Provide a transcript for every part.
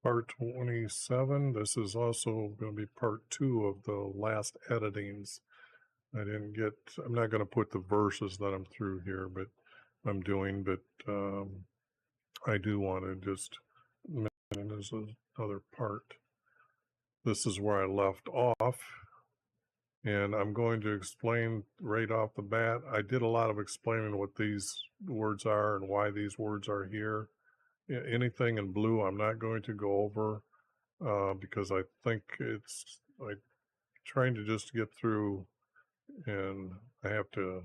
part 27. This is also going to be part 2 of the last editings. I'm not going to put the verses that I'm through here, but I do want to just mention there's another part. This is where I left off, and I'm going to explain right off the bat. I did a lot of explaining what these words are and why these words are here. Anything in blue I'm not going to go over because I think it's like trying to just get through, and I have to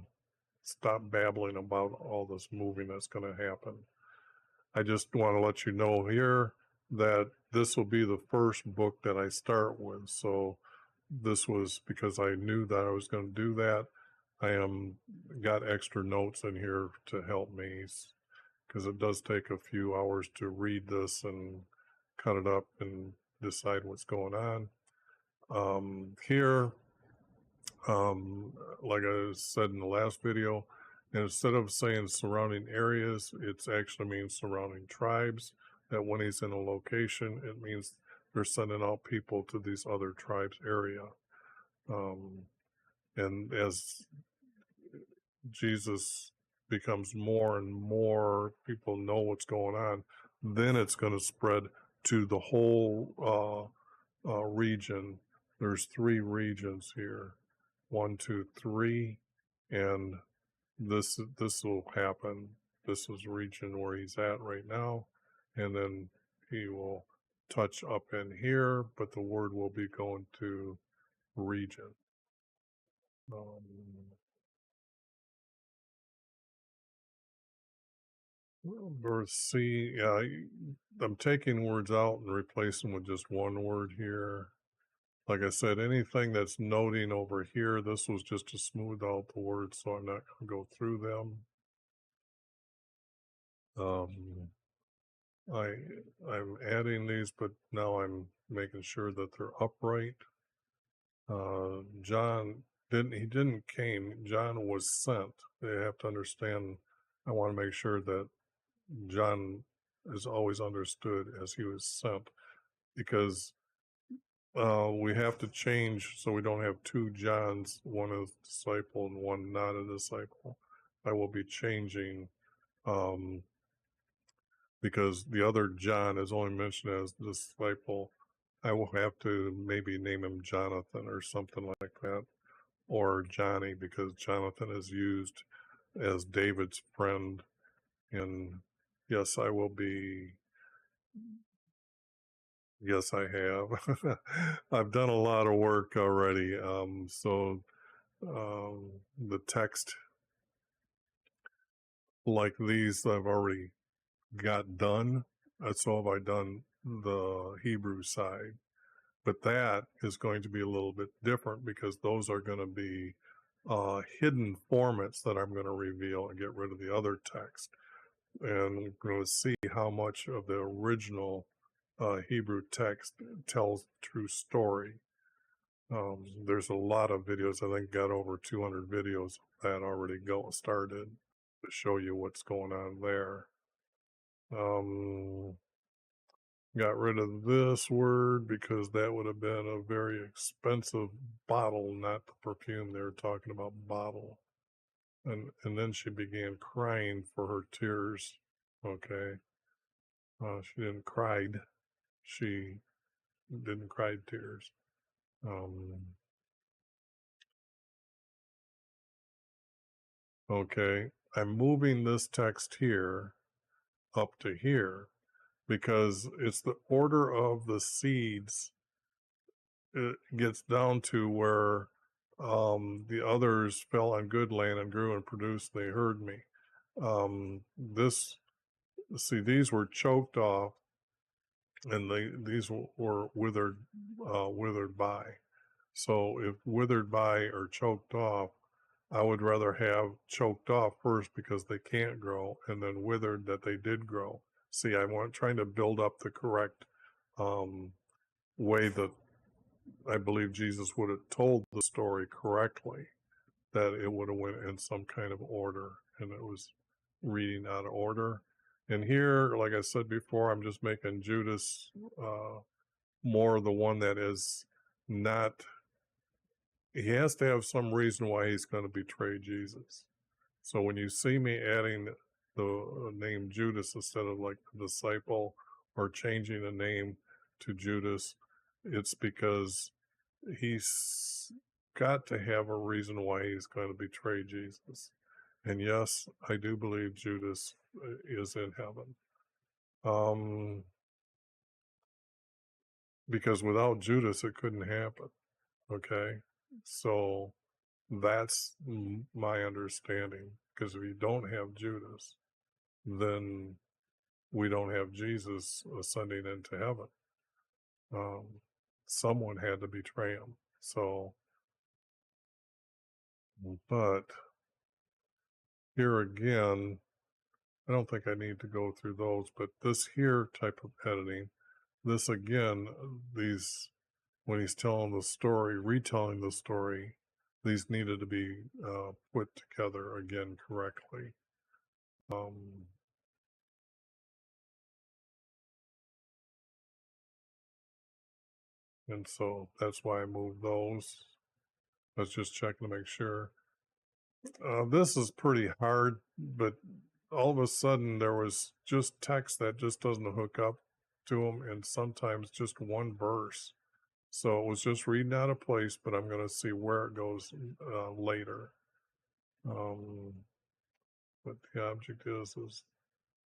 stop babbling about all this moving that's going to happen. I just want to let you know here that this will be the first book that I start with. So this was because I knew that I was going to do that. Got extra notes in here to help me, because it does take a few hours to read this and cut it up and decide what's going on. Here, like I said in the last video, instead of saying surrounding areas, it actually means surrounding tribes. That when he's in a location, it means they're sending out people to these other tribes' area. And as Jesus becomes more and more, people know what's going on, then it's going to spread to the whole region. There's 3 regions here, 1, 2, 3, and this will happen. This is region where he's at right now, and then he will touch up in here, but the word will be going to region. Verse C, yeah, I'm taking words out and replacing with just one word here. Like I said, anything that's noting over here, this was just to smooth out the words, so I'm not going to go through them. I'm adding these, but now I'm making sure that they're upright. John didn't came. John was sent. They have to understand. I want to make sure that John is always understood as he was sent, because we have to change so we don't have 2 Johns, one a disciple and one not a disciple. I will be changing because the other John is only mentioned as disciple. I will have to maybe name him Jonathan or something like that, or Johnny, because Jonathan is used as David's friend. And yes, I will be. Yes, I have. I've done a lot of work already. The text like these I've already got done. So have I done the Hebrew side. But that is going to be a little bit different, because those are going to be hidden formats that I'm going to reveal and get rid of the other text. And we're going to see how much of the original Hebrew text tells the true story. There's a lot of videos. I think got over 200 videos that already started to show you what's going on there. Got rid of this word because that would have been a very expensive bottle, not the perfume. They were talking about bottle. And then she began crying for her tears. Okay. She didn't cried. She didn't cry tears. Okay. I'm moving this text here up to here because it's the order of the seeds. It gets down to where the others fell on good land and grew and produced. They heard me. These were choked off, and these were withered by. So if withered by or choked off, I would rather have choked off first because they can't grow, and then withered that they did grow. See, I'm trying to build up the correct way that I believe Jesus would have told the story correctly, that it would have went in some kind of order, and it was reading out of order. And here, like I said before, I'm just making Judas more the one that is not, he has to have some reason why he's going to betray Jesus. So when you see me adding the name Judas instead of like the disciple, or changing the name to Judas, it's because he's got to have a reason why he's going to betray Jesus. And yes, I do believe Judas is in heaven. Because without Judas, it couldn't happen. Okay. So that's my understanding. Because if you don't have Judas, then we don't have Jesus ascending into heaven. Someone had to betray him. So, but here again, I don't think I need to go through those, but this here type of editing, this again, these, when he's telling the story, retelling the story, these needed to be put together again correctly. And so that's why I moved those. I was just checking to make sure. This is pretty hard, but all of a sudden there was just text that just doesn't hook up to them, and sometimes just one verse. So it was just reading out of place, but I'm going to see where it goes later. But the object is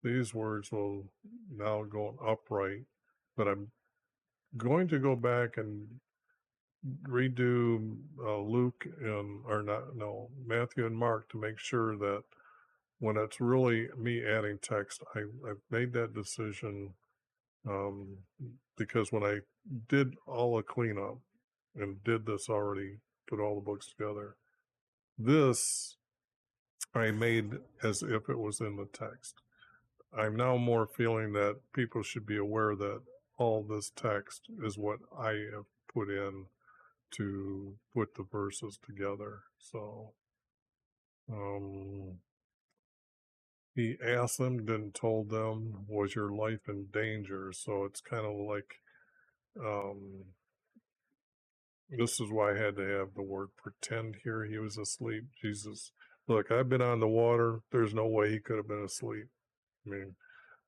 these words will now go upright, but I'm going to go back and redo Luke and, or not, no, Matthew and Mark to make sure that when it's really me adding text, I've made that decision because when I did all the cleanup and did this already, put all the books together, this I made as if it was in the text. I'm now more feeling that people should be aware that all this text is what I have put in to put the verses together. So he asked them, then told them, was your life in danger? So it's kind of like, this is why I had to have the word pretend here. He was asleep. Jesus, look, I've been on the water. There's no way he could have been asleep. I mean,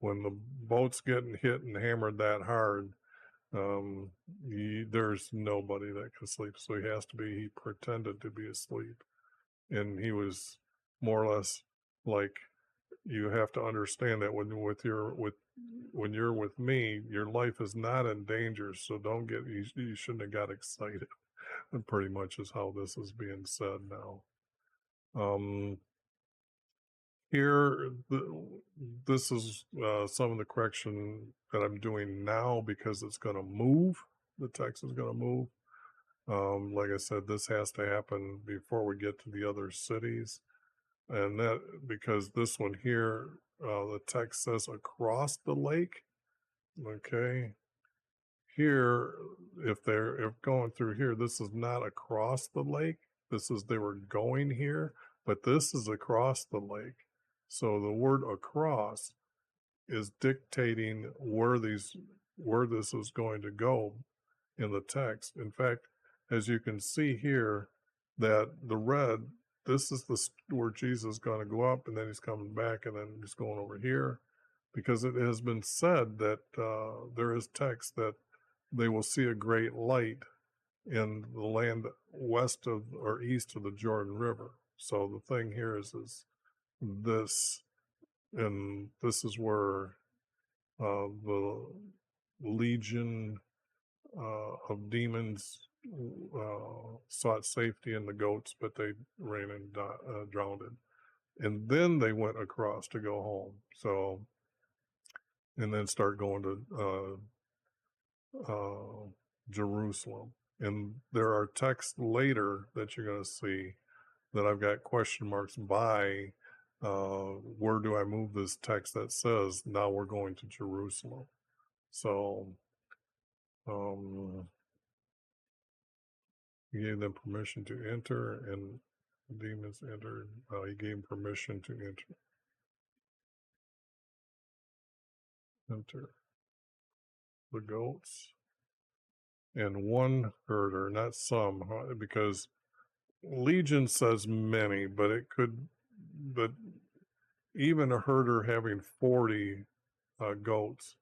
when the boat's getting hit and hammered that hard, there's nobody that can sleep. So he pretended to be asleep. And he was more or less like, you have to understand that when you're with me, your life is not in danger. So don't get, you shouldn't have got excited. And pretty much is how this is being said now. Here, this is some of the correction that I'm doing now because it's going to move. The text is going to move. Like I said, this has to happen before we get to the other cities. And that, because this one here, the text says across the lake. Okay. Here, if going through here, this is not across the lake. This is, they were going here, but this is across the lake. So the word across is dictating where this is going to go in the text. In fact, as you can see here, that the red, this is where Jesus is going to go up, and then he's coming back, and then he's going over here, because it has been said that there is text that they will see a great light in the land west of or east of the Jordan River. So the thing here is this, and this is where the legion of demons sought safety in the goats, but they ran and drowned it. And then they went across to go home. So, and then start going to Jerusalem. And there are texts later that you're going to see that I've got question marks by. Where do I move this text that says now we're going to Jerusalem? So he gave them permission to enter, and demons entered. He gave permission to enter. enter the goats, and one herder, not some, because Legion says many, but it could, but even a herder having 40 goats,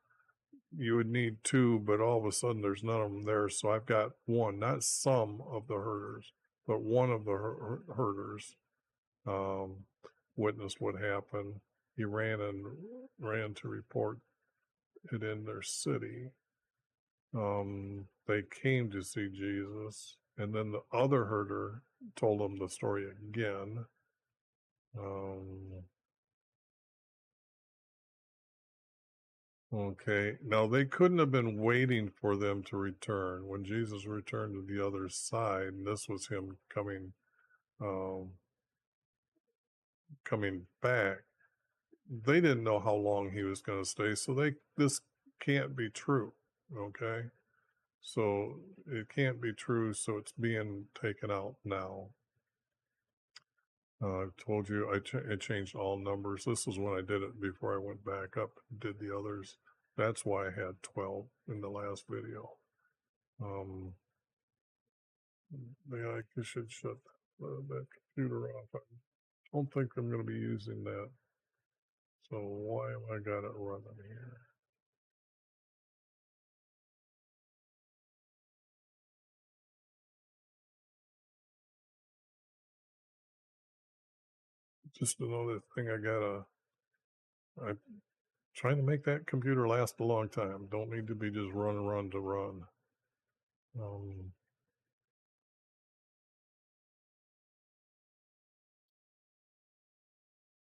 you would need two, but all of a sudden there's none of them there. So I've got one, not some of the herders, but one of the herders witnessed what happened. He ran to report it in their city. They came to see Jesus, and then the other herder told them the story again. Okay, now they couldn't have been waiting for them to return. When Jesus returned to the other side, and this was him coming back, they didn't know how long he was going to stay, so this can't be true. Okay, so it can't be true, so it's being taken out now. I told you I changed all numbers. This is when I did it before I went back up and did the others. That's why I had 12 in the last video. Yeah, I should shut that computer off. I don't think I'm going to be using that. So why have I got it running here? Just another thing I'm trying to make that computer last a long time. Don't need to be just run to run.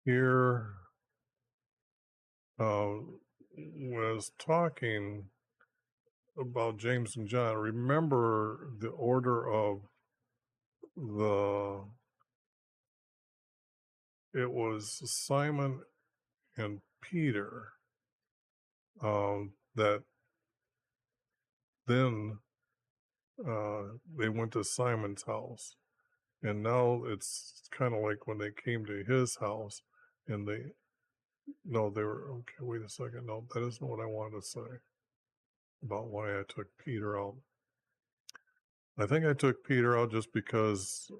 Here was talking about James and John. Remember the order of it was Simon and Peter that then they went to Simon's house, and now it's kind of like when they came to his house, and they were okay. Wait a second, no, that isn't what I wanted to say about why I took Peter out. I think I took Peter out just because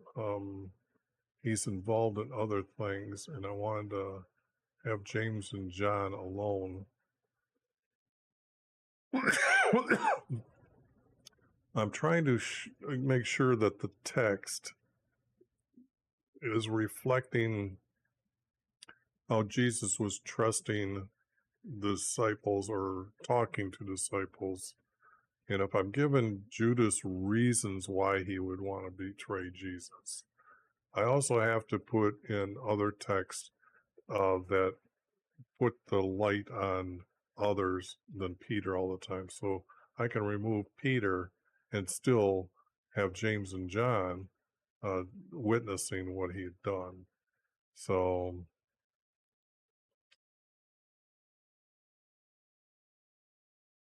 he's involved in other things, and I wanted to have James and John alone. I'm trying to make sure that the text is reflecting how Jesus was trusting disciples or talking to disciples. And if I'm giving Judas reasons why he would want to betray Jesus, I also have to put in other texts that put the light on others than Peter all the time. So I can remove Peter and still have James and John witnessing what he had done. So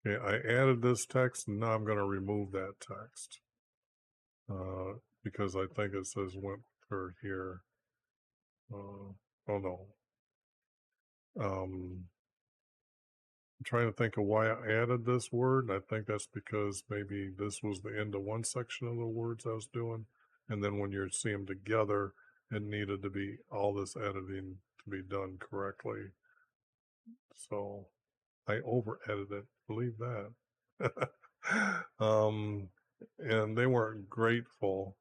okay, I added this text, and now I'm going to remove that text because I think it says went with her here. Oh no. I'm trying to think of why I added this word, and I think that's because maybe this was the end of one section of the words I was doing, and then when you see them together, it needed to be all this editing to be done correctly. So I over edited, believe that. And they weren't grateful.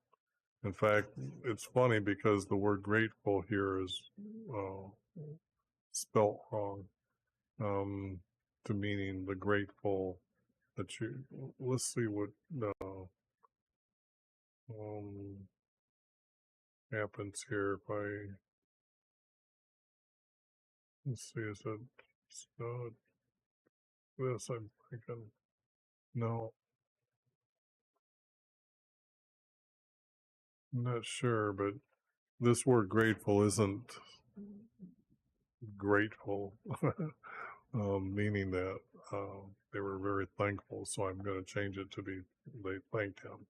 In fact, it's funny because the word grateful here is spelt wrong, to meaning the grateful that you, let's see what happens here if I, let's see, is it, this I'm thinking, no, I'm not sure, but this word grateful isn't grateful, meaning that they were very thankful. So I'm going to change it to be they thanked him.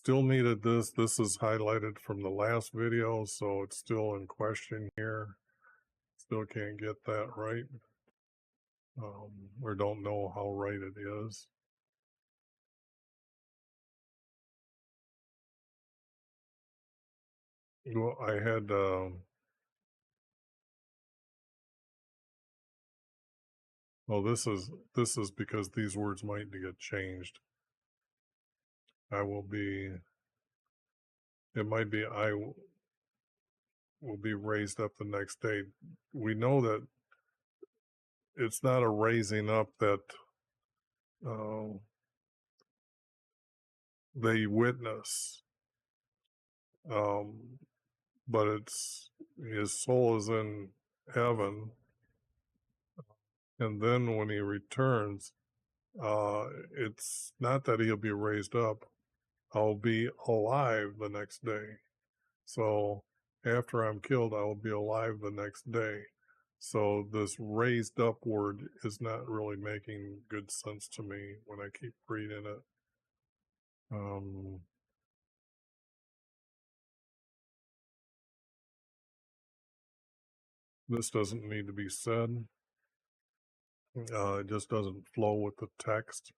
Still needed this. This is highlighted from the last video, so it's still in question here. Still can't get that right. Or don't know how right it is. Well, I had, well, this is because these words might get changed. I will be, it might be will be raised up the next day. We know that it's not a raising up that they witness, but it's his soul is in heaven, and then when he returns, it's not that he'll be raised up. I'll be alive the next day. So after I'm killed, I will be alive the next day. So this raised up word is not really making good sense to me when I keep reading it. This doesn't need to be said. It just doesn't flow with the text.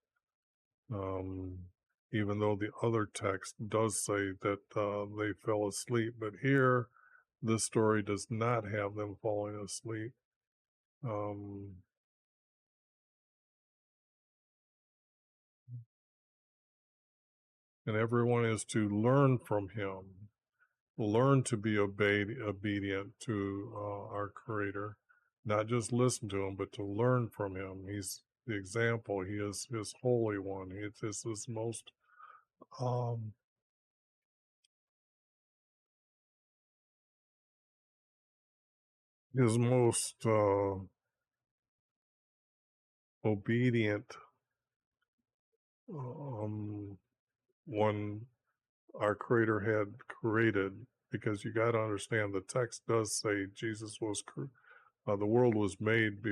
Even though the other text does say that they fell asleep, but here this story does not have them falling asleep. And everyone is to learn from him, learn to be obedient to our Creator, not just listen to him, but to learn from him. He's the example. He is his Holy One. He is his most obedient one our Creator had created, because you got to understand the text does say Jesus was the world was made.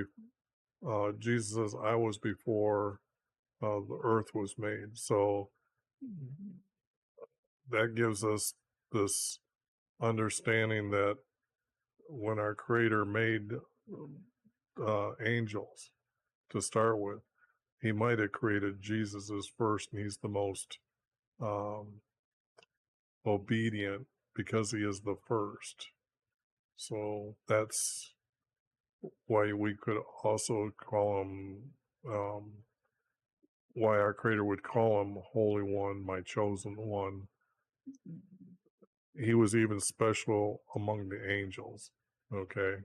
Jesus says, "I was before the earth was made." So that gives us this understanding that when our Creator made angels to start with, he might have created Jesus as first, and he's the most obedient because he is the first. So that's why we could also call him, why our Creator would call him Holy One, my chosen one. He was even special among the angels. Okay.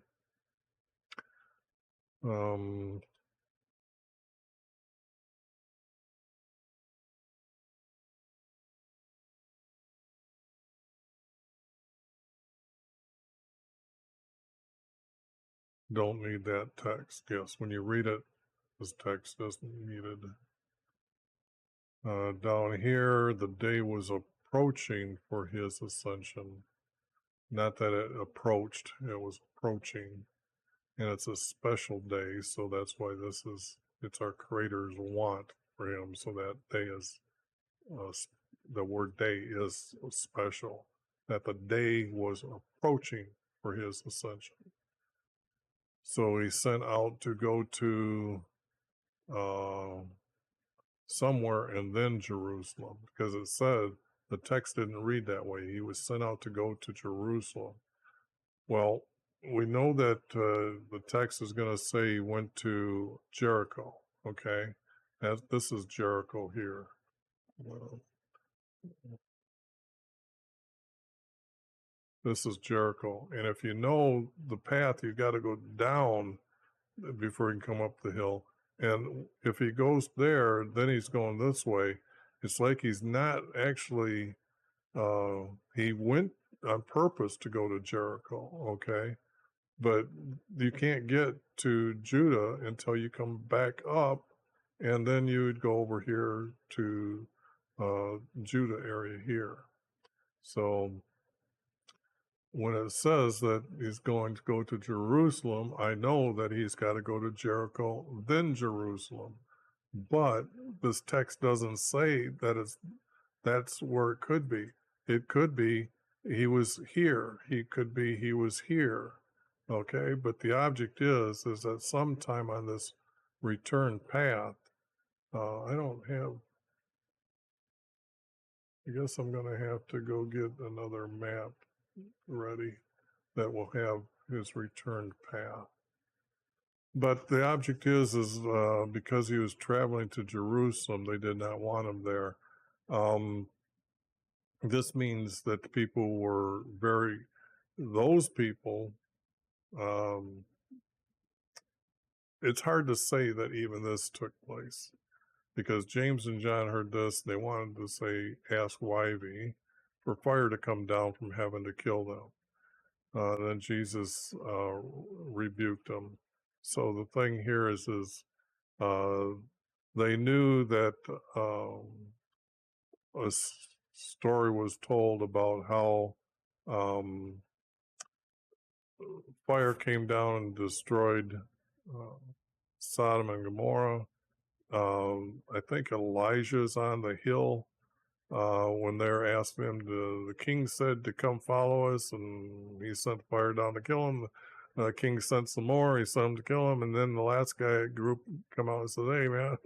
Don't need that text. Yes, when you read it, this text isn't needed. Down here, the day was approaching for his ascension. Not that it approached, it was approaching. And it's a special day, so that's why it's our Creator's want for him. So that day is, the word day is special. That the day was approaching for his ascension. So he sent out to go to somewhere and then Jerusalem, because it said, the text didn't read that way. He was sent out to go to Jerusalem. Well, we know that the text is going to say he went to Jericho, okay? This is Jericho here. This is Jericho. And if you know the path, you've got to go down before you can come up the hill. And if he goes there, then he's going this way. It's like he's not actually, he went on purpose to go to Jericho, okay? But you can't get to Judah until you come back up, and then you would go over here to Judah area here. So when it says that he's going to go to Jerusalem, I know that he's got to go to Jericho, then Jerusalem. But this text doesn't say that it's That's where it could be. It could be he was here. He could be he was here. Okay, but the object is that sometime on this return path, I don't have, I guess I'm going to have to go get another map ready that will have his return path. But the object is because he was traveling to Jerusalem, they did not want him there. This means that the people were those people, it's hard to say that even this took place because James and John heard this. They wanted to say, ask YV for fire to come down from heaven to kill them. Then Jesus rebuked them. So the thing here is they knew that a story was told about how fire came down and destroyed Sodom and Gomorrah. I think Elijah's on the hill when they're asking him the king said to come follow us, and he sent fire down to kill him. The king sent some more, he sent them to kill him, and then the last guy group come out and said, hey man,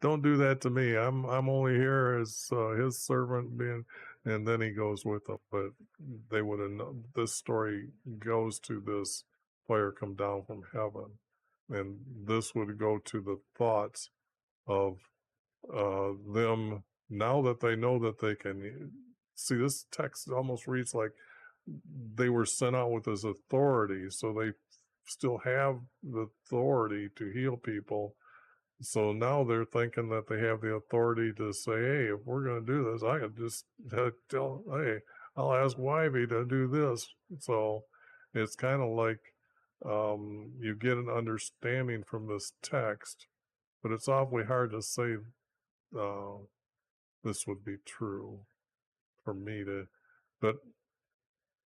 don't do that to me. I'm only here as his servant being, and then he goes with them. But they would have known, this story goes to this fire come down from heaven, and this would go to the thoughts of them now that they know that they can see. This text almost reads like they were sent out with his authority, so they still have the authority to heal people. So now they're thinking that they have the authority to say, hey, if we're going to do this, I could just tell, hey, I'll ask Wyvie to do this. So it's kind of like you get an understanding from this text, but it's awfully hard to say this would be true for me to, but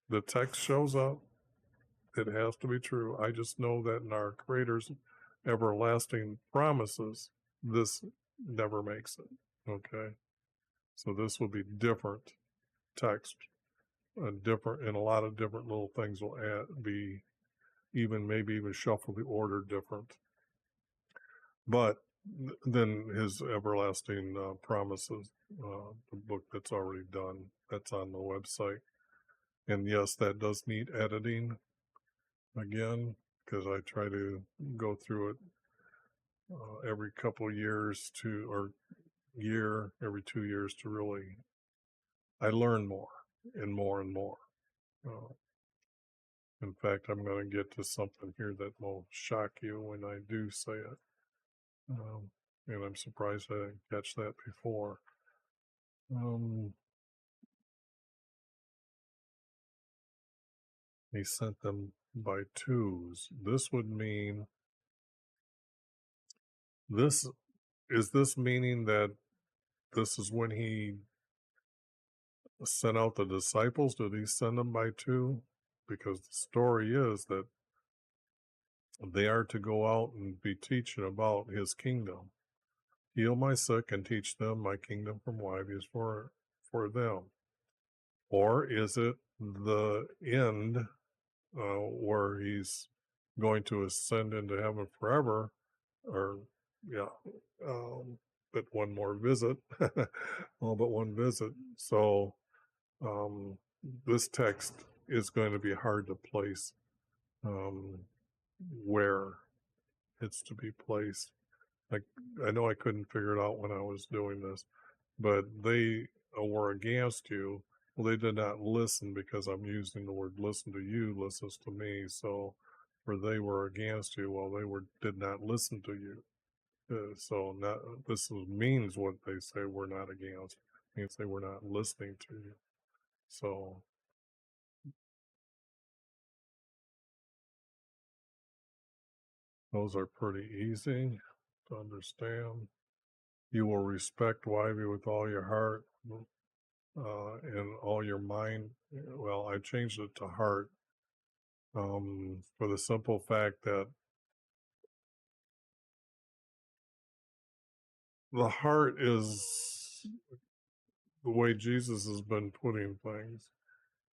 the text shows up. It has to be true. I just know that in our Creator's everlasting promises, this never makes it. Okay, so this will be different text, different, and a lot of different little things will be even maybe even shuffle the order different. But then his everlasting promises, the book that's already done, that's on the website. And yes, that does need editing again, because I try to go through it every couple of years or every 2 years to really, I learn more and more and more. In fact, I'm going to get to something here that will shock you when I do say it. And I'm surprised I didn't catch that before. He sent them by twos. This would mean, this meaning that this is when he sent out the disciples? Did he send them by two? Because the story is that they are to go out and be teaching about his kingdom. Heal my sick and teach them my kingdom from YV is for them. Or is it the end where he's going to ascend into heaven forever? Or, yeah, but one more visit. All but one visit. So this text is going to be hard to place where it's to be placed. Like, I know I couldn't figure it out when I was doing this, but they were against you. Well, they did not listen, because I'm using the word listen to you, listens to me. So, for they were against you, well, they did not listen to you. So this means what they say we're not against. It means they were not listening to you. So those are pretty easy to understand. You will respect YV with all your heart and all your mind. Well, I changed it to heart for the simple fact that the heart is the way Jesus has been putting things,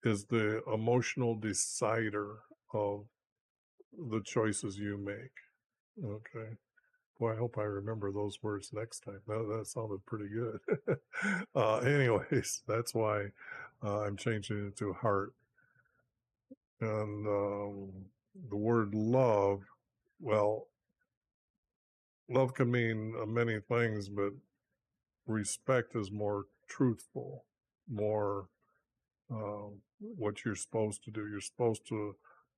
is the emotional decider of the choices you make. Okay. Boy, I hope I remember those words next time. That sounded pretty good. Anyways, that's why I'm changing it to heart. And the word love, well, love can mean many things, but respect is more truthful, more what you're supposed to do. You're supposed to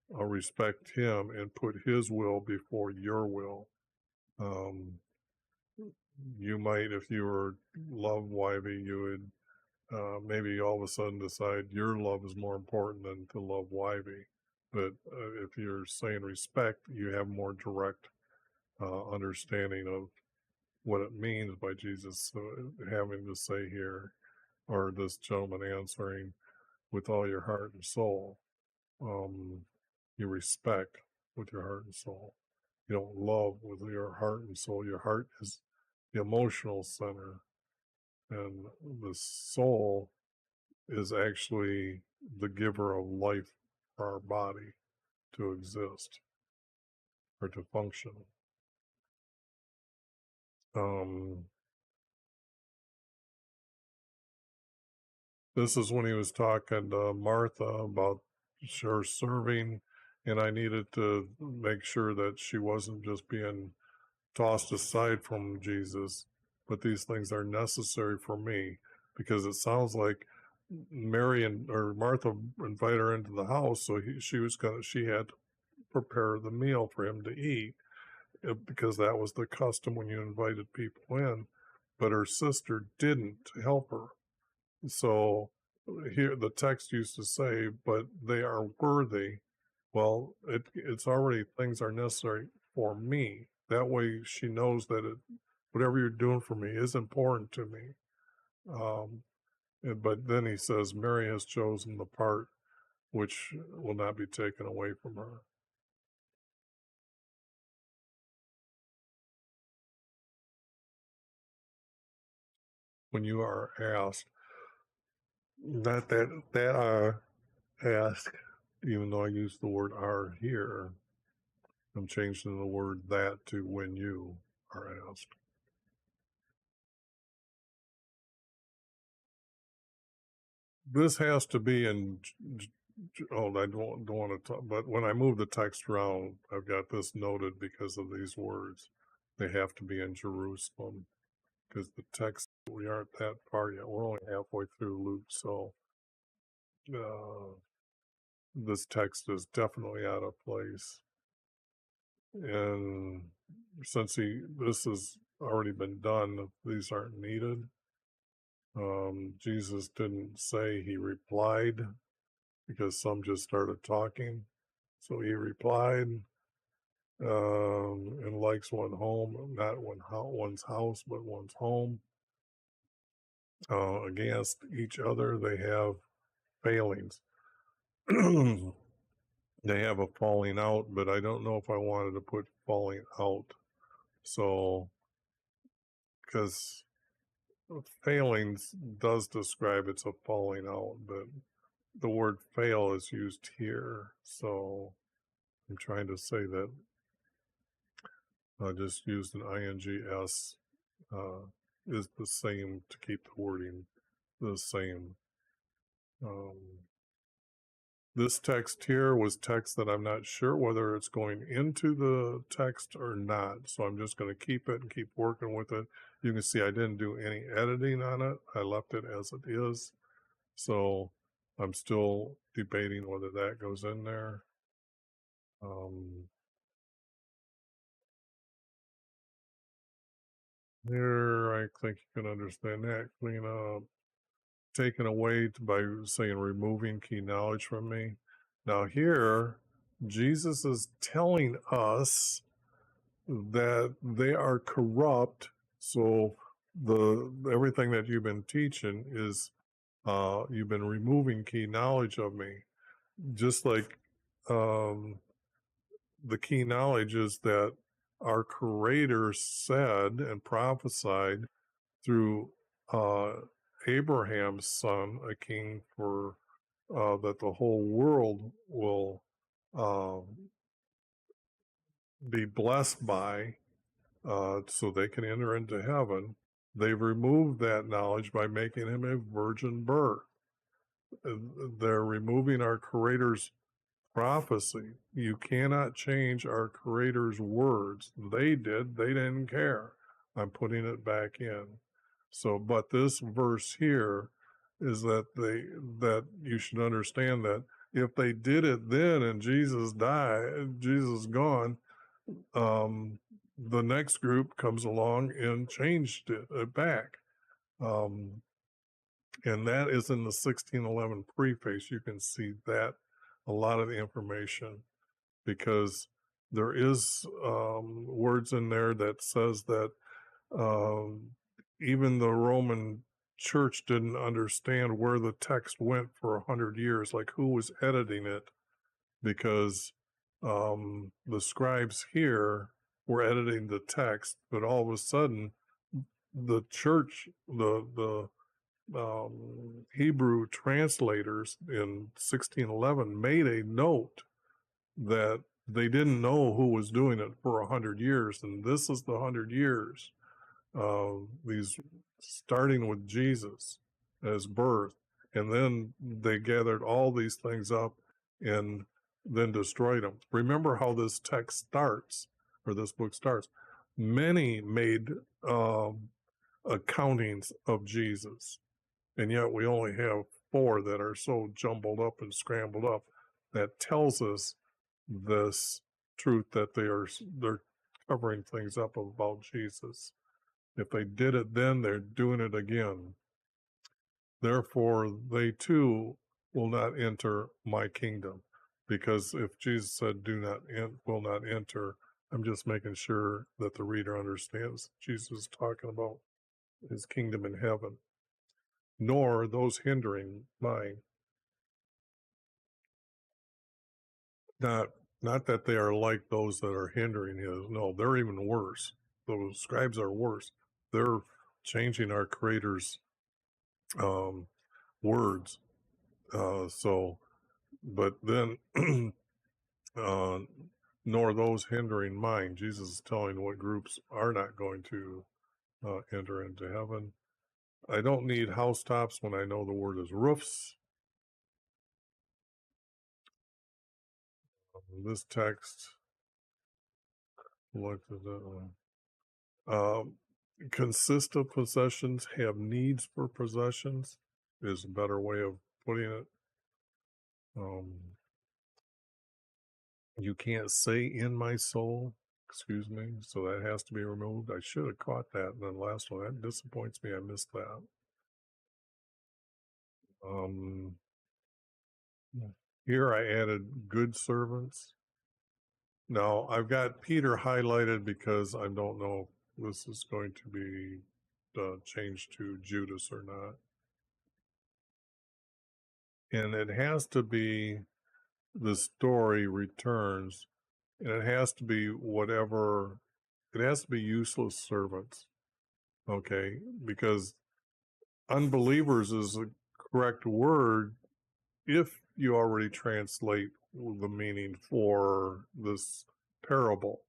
respect him and put his will before your will. You might, if you were love wivey, you would maybe all of a sudden decide your love is more important than to love wivey. But if you're saying respect, you have more direct understanding of what it means by Jesus having to say here, or this gentleman answering, with all your heart and soul. You respect with your heart and soul. You don't love with your heart and soul. Your heart is the emotional center, and the soul is actually the giver of life for our body to exist or to function. This is when he was talking to Martha about her serving, and I needed to make sure that she wasn't just being tossed aside from Jesus, but these things are necessary for me, because it sounds like Mary or Martha invited her into the house, so she had to prepare the meal for him to eat, because that was the custom when you invited people in. But her sister didn't help her. So here the text used to say, but they are worthy. Well, it's already, things are necessary for me. That way she knows that whatever you're doing for me is important to me. But then he says, Mary has chosen the part which will not be taken away from her. When you are asked, not that ask, even though I use the word are here, I'm changing the word that to when you are asked. This has to be in, I don't want to talk, but when I move the text around, I've got this noted because of these words. They have to be in Jerusalem, because the text, we aren't that far yet. We're only halfway through Luke, so this text is definitely out of place. And since this has already been done, these aren't needed. Jesus didn't say he replied, because some just started talking. So he replied, and likes one home, not one's house, but one's home. Against each other, they have failings. They have a falling out, but I don't know if I wanted to put falling out. So, because failings does describe it's a falling out, but the word fail is used here. So I'm trying to say that I just used an ings is the same to keep the wording the same. This text here was text that I'm not sure whether it's going into the text or not. So I'm just going to keep it and keep working with it. You can see I didn't do any editing on it. I left it as it is. So I'm still debating whether that goes in there. Here, I think you can understand that. Clean up. Taken away by saying removing key knowledge from me. Now here, Jesus is telling us that they are corrupt. So everything that you've been teaching is you've been removing key knowledge of me. Just like the key knowledge is that our Creator said and prophesied through Abraham's son, a king for that the whole world will be blessed by, so they can enter into heaven. They've removed that knowledge by making him a virgin birth. They're removing our Creator's prophecy. You cannot change our Creator's words. They did, they didn't care. I'm putting it back in. So, but this verse here is that that you should understand that if they did it then and Jesus died, Jesus gone, the next group comes along and changed it back. And that is in the 1611 preface. You can see that a lot of the information, because there is words in there that says that even the Roman church didn't understand where the text went for 100 years, like who was editing it, because the scribes here were editing the text, but all of a sudden the church, the Hebrew translators in 1611 made a note that they didn't know who was doing it for 100 years, and this is the 100 years. These starting with Jesus as birth, and then they gathered all these things up and then destroyed them. Remember how this text starts, or this book starts. Many made accountings of Jesus, and yet we only have 4 that are so jumbled up and scrambled up. That tells us this truth that they're covering things up about Jesus. If they did it then, they're doing it again. Therefore, they too will not enter my kingdom. Because if Jesus said, will not enter, I'm just making sure that the reader understands Jesus is talking about his kingdom in heaven. Nor those hindering mine. Not that they are like those that are hindering his. No, they're even worse. Those scribes are worse. They're changing our Creator's words. But then, nor those hindering mine. Jesus is telling what groups are not going to enter into heaven. I don't need housetops when I know the word is roofs. This text, look at that one. Consist of possessions, have needs for possessions is a better way of putting it. You can't say in my soul, excuse me, so that has to be removed. I should have caught that in the last one. That disappoints me. I missed that. Here I added good servants. Now I've got Peter highlighted because I don't know if this is going to be changed to Judas or not. And it has to be, the story returns, and it has to be whatever, it has to be useless servants, okay? Because unbelievers is the correct word if you already translate the meaning for this parable.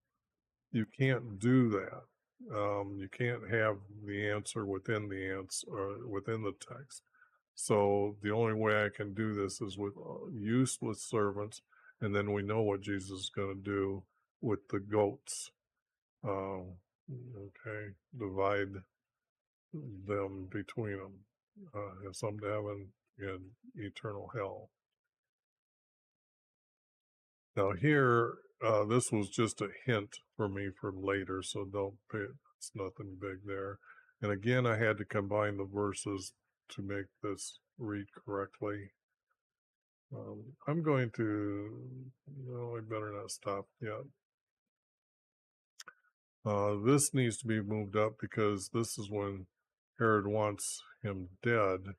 You can't do that. You can't have the answer within the answer, or within the text. So the only way I can do this is with useless servants, and then we know what Jesus is going to do with the goats. Okay, divide them between them, some to heaven and eternal hell. Now here, this was just a hint for me for later, so don't pay, it's nothing big there. And again, I had to combine the verses to make this read correctly. I'm going to, no, I better not stop yet. This needs to be moved up because this is when Herod wants him dead.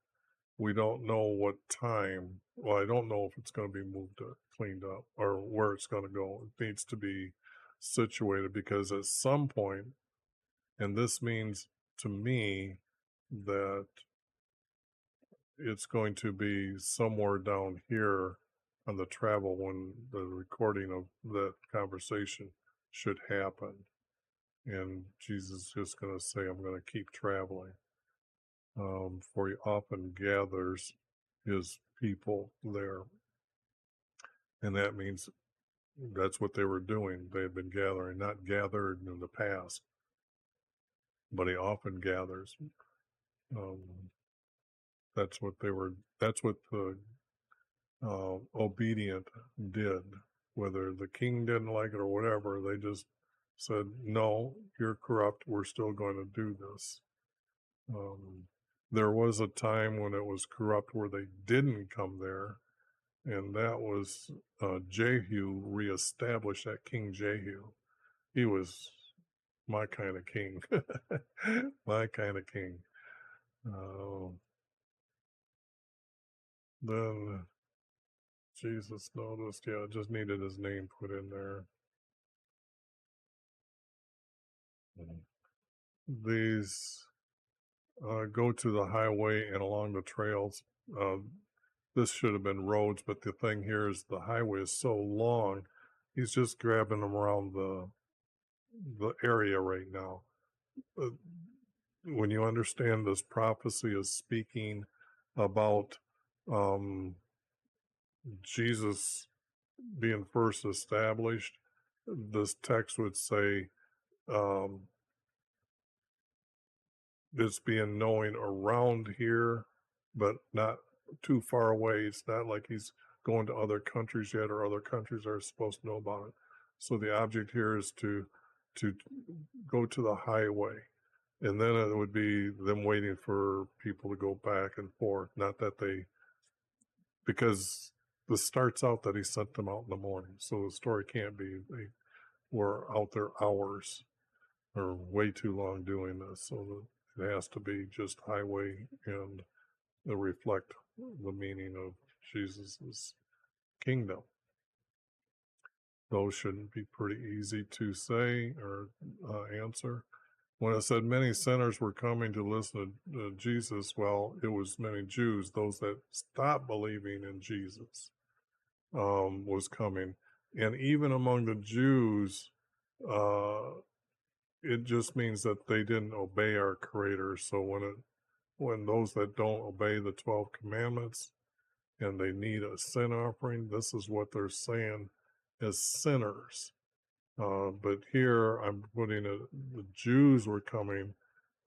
We don't know what time. Well, I don't know if it's going to be moved or cleaned up or where it's going to go. It needs to be situated because at some point, and this means to me that it's going to be somewhere down here on the travel when the recording of that conversation should happen. And Jesus is just going to say, I'm going to keep traveling. For he often gathers his people there. And that means that's what they were doing. They had been gathering, not gathered in the past, but he often gathers. Um, that's what the obedient did. Whether the king didn't like it or whatever, they just said, no, you're corrupt. We're still going to do this. There was a time when it was corrupt where they didn't come there, and that was Jehu reestablished that King Jehu. He was my kind of king. My kind of king. Then Jesus noticed, yeah, just needed his name put in there. These go to the highway and along the trails. This should have been roads, but the thing here is the highway is so long, he's just grabbing them around the area right now. When you understand this prophecy is speaking about Jesus being first established, this text would say it's being known around here, but not too far away. It's not like he's going to other countries yet, or other countries are supposed to know about it. So the object here is to go to the highway, and then it would be them waiting for people to go back and forth. Not that because this starts out that he sent them out in the morning, so the story can't be they were out there hours or way too long doing this. So it has to be just highway and reflect the meaning of Jesus's kingdom. Those shouldn't be pretty easy to say or answer. When it said many sinners were coming to listen to Jesus, well, it was many Jews, those that stopped believing in Jesus, was coming. And even among the Jews, it just means that they didn't obey our Creator. So when those that don't obey the 12 commandments and they need a sin offering, this is what they're saying as sinners. But here I'm putting it, the Jews were coming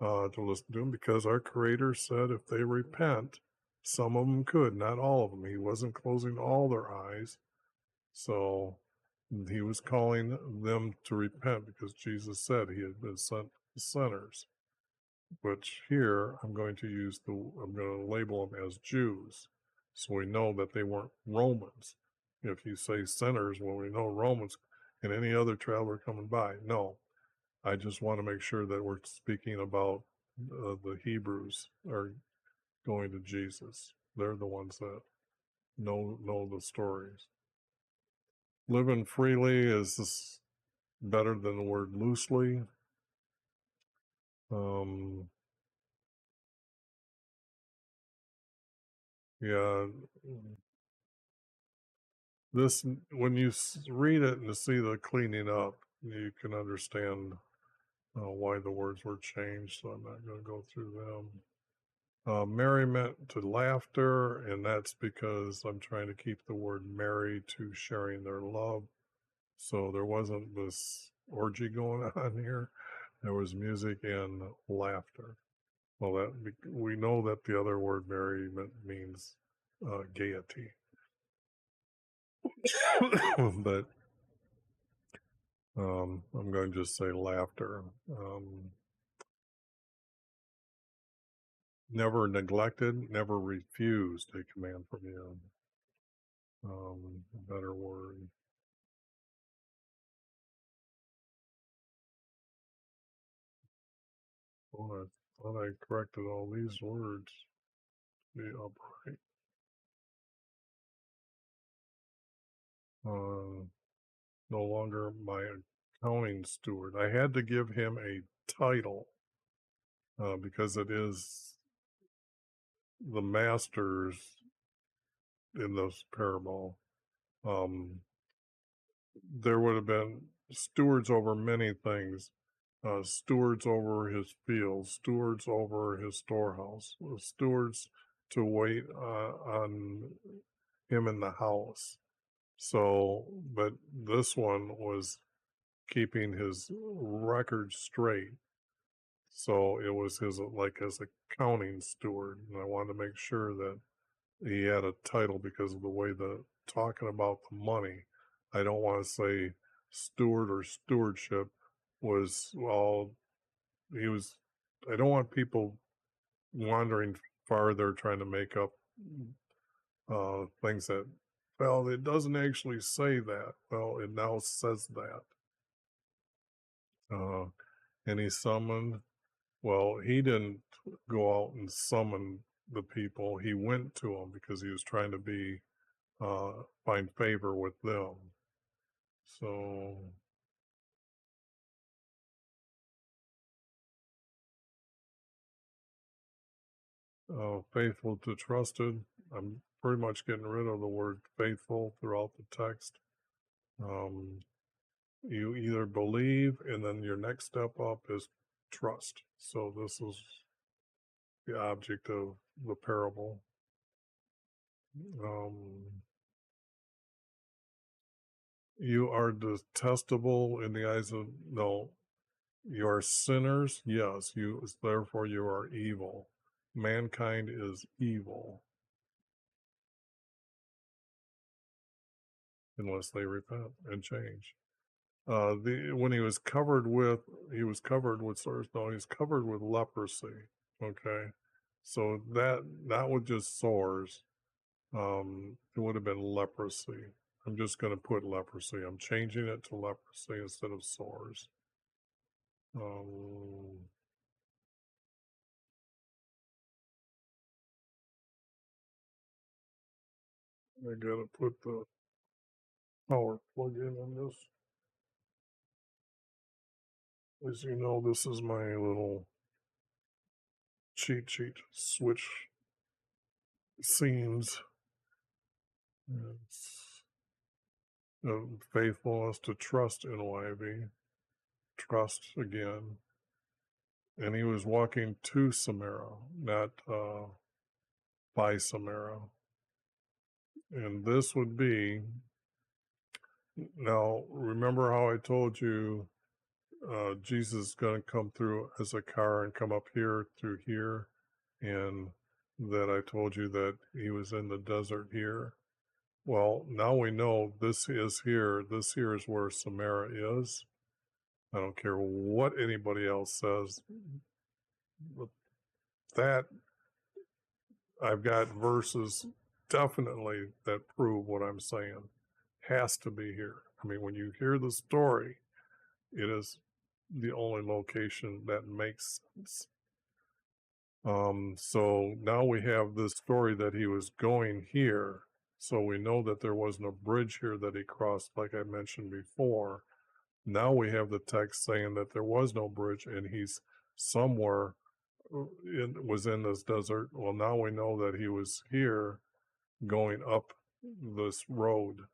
to listen to him because our Creator said if they repent, some of them could, not all of them. He wasn't closing all their eyes. So he was calling them to repent because Jesus said he had been sent to sinners. Which here I'm going to label them as Jews. So we know that they weren't Romans. If you say sinners, well, we know Romans and any other traveler coming by. No, I just want to make sure that we're speaking about the Hebrews are going to Jesus. They're the ones that know the stories. Living freely is better than the word loosely. Yeah, this, when you read it and see the cleaning up, you can understand why the words were changed, so I'm not going to go through them. Merriment to laughter, and that's because I'm trying to keep the word merry to sharing their love. So there wasn't this orgy going on here. There was music and laughter. Well, we know that the other word merriment means gaiety. But I'm going to just say laughter. Never neglected, never refused a command from you. A better word. Well, I thought I corrected all these words to be upright. No longer my accounting steward. I had to give him a title because it is the masters in this parable, there would have been stewards over many things, stewards over his fields, stewards over his storehouse, stewards to wait on him in the house. So, but this one was keeping his record straight. So it was his, like, as accounting steward. And I wanted to make sure that he had a title because of the way the talking about the money. I don't want to say steward or stewardship was, well, he was, I don't want people wandering farther trying to make up things that, well, it doesn't actually say that. Well, it now says that. And he summoned, well, he didn't go out and summon the people. He went to them because he was trying to be, find favor with them. So, faithful to trusted. I'm pretty much getting rid of the word faithful throughout the text. You either believe, and then your next step up is trust. So this is the object of the parable. You are detestable in the eyes of, no, you are sinners. Yes, you, therefore you are evil. Mankind is evil unless they repent and change. When he was covered with sores. No, he's covered with leprosy. Okay, so that was just sores. It would have been leprosy. I'm just going to put leprosy. I'm changing it to leprosy instead of sores. I gotta put the power plug in on this. As you know, this is my little cheat sheet. Switch scenes. It's faithfulness to trust in YV. Trust again. And he was walking to Samaria, not by Samaria. And this would be, now remember how I told you Jesus is going to come through as a car and come up here through here, and that I told you that he was in the desert here. Well, now we know this is here. This here is where Samaria is. I don't care what anybody else says. But that, I've got verses definitely that prove what I'm saying. Has to be here. I mean, when you hear the story, it is the only location that makes sense. So now we have this story that he was going here. So we know that there wasn't a bridge here that he crossed, like I mentioned before. Now we have the text saying that there was no bridge and he's somewhere was in this desert. Well, now we know that he was here going up this road.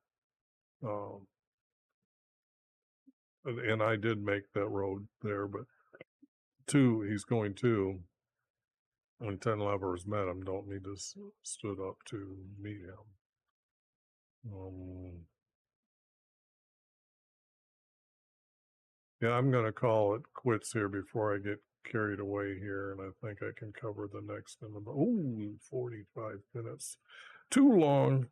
And I did make that road there, but he's going to, when 10 lepers met him, don't need to stood up to meet him. Yeah, I'm going to call it quits here before I get carried away here, and I think I can cover the next in about 45 minutes. Too long.